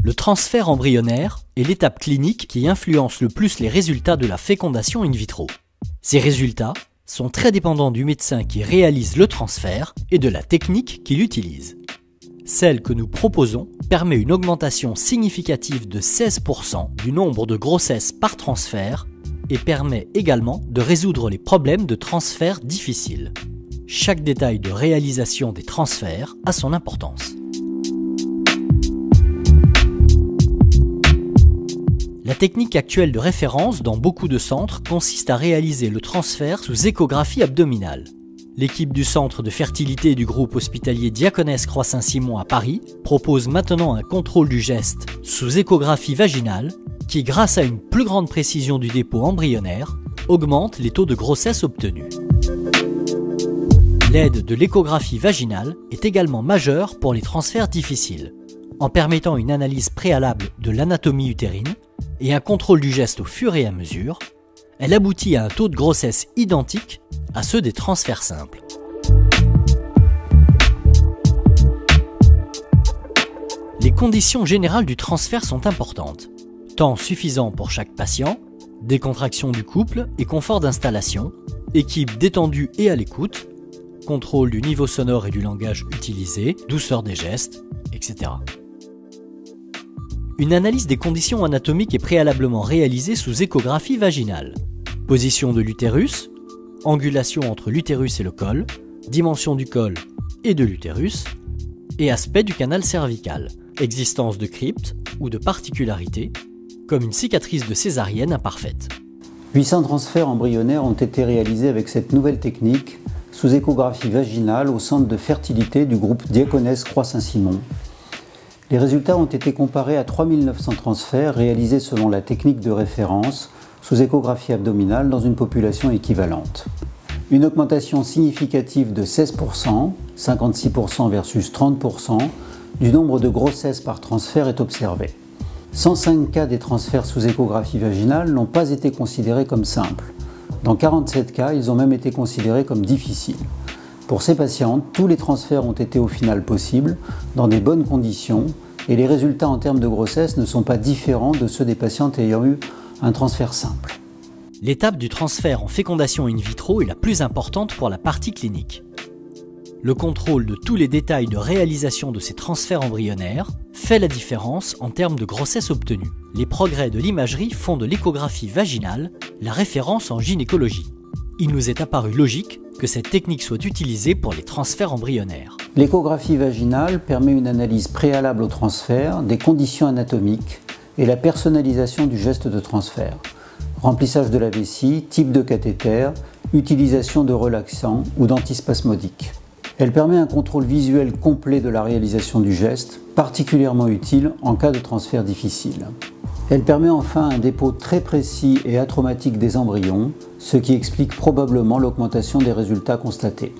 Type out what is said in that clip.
Le transfert embryonnaire est l'étape clinique qui influence le plus les résultats de la fécondation in vitro. Ces résultats sont très dépendants du médecin qui réalise le transfert et de la technique qu'il utilise. Celle que nous proposons permet une augmentation significative de 16% du nombre de grossesses par transfert et permet également de résoudre les problèmes de transfert difficiles. Chaque détail de réalisation des transferts a son importance. La technique actuelle de référence dans beaucoup de centres consiste à réaliser le transfert sous échographie abdominale. L'équipe du centre de fertilité du groupe hospitalier Diaconesse Croix Saint-Simon à Paris propose maintenant un contrôle du geste sous échographie vaginale qui, grâce à une plus grande précision du dépôt embryonnaire, augmente les taux de grossesse obtenus. L'aide de l'échographie vaginale est également majeure pour les transferts difficiles, en permettant une analyse préalable de l'anatomie utérine et un contrôle du geste au fur et à mesure. Elle aboutit à un taux de grossesse identique à ceux des transferts simples. Les conditions générales du transfert sont importantes. Temps suffisant pour chaque patient, décontraction du couple et confort d'installation, équipe détendue et à l'écoute, contrôle du niveau sonore et du langage utilisé, douceur des gestes, etc. Une analyse des conditions anatomiques est préalablement réalisée sous échographie vaginale. Position de l'utérus, angulation entre l'utérus et le col, dimension du col et de l'utérus, et aspect du canal cervical, existence de crypte ou de particularités, comme une cicatrice de césarienne imparfaite. 800 transferts embryonnaires ont été réalisés avec cette nouvelle technique sous échographie vaginale au centre de fertilité du groupe Diaconesse Croix Saint-Simon. Les résultats ont été comparés à 3900 transferts réalisés selon la technique de référence sous échographie abdominale dans une population équivalente. Une augmentation significative de 16%, 56% versus 30%, du nombre de grossesses par transfert est observée. 105 cas des transferts sous échographie vaginale n'ont pas été considérés comme simples. Dans 47 cas, ils ont même été considérés comme difficiles. Pour ces patientes, tous les transferts ont été au final possibles, dans des bonnes conditions, et les résultats en termes de grossesse ne sont pas différents de ceux des patientes ayant eu un transfert simple. L'étape du transfert en fécondation in vitro est la plus importante pour la partie clinique. Le contrôle de tous les détails de réalisation de ces transferts embryonnaires fait la différence en termes de grossesse obtenue. Les progrès de l'imagerie font de l'échographie vaginale la référence en gynécologie. Il nous est apparu logique que cette technique soit utilisée pour les transferts embryonnaires. L'échographie vaginale permet une analyse préalable au transfert des conditions anatomiques et la personnalisation du geste de transfert. Remplissage de la vessie, type de cathéter, utilisation de relaxants ou d'antispasmodiques. Elle permet un contrôle visuel complet de la réalisation du geste, particulièrement utile en cas de transfert difficile. Elle permet enfin un dépôt très précis et atraumatique des embryons, ce qui explique probablement l'augmentation des résultats constatés.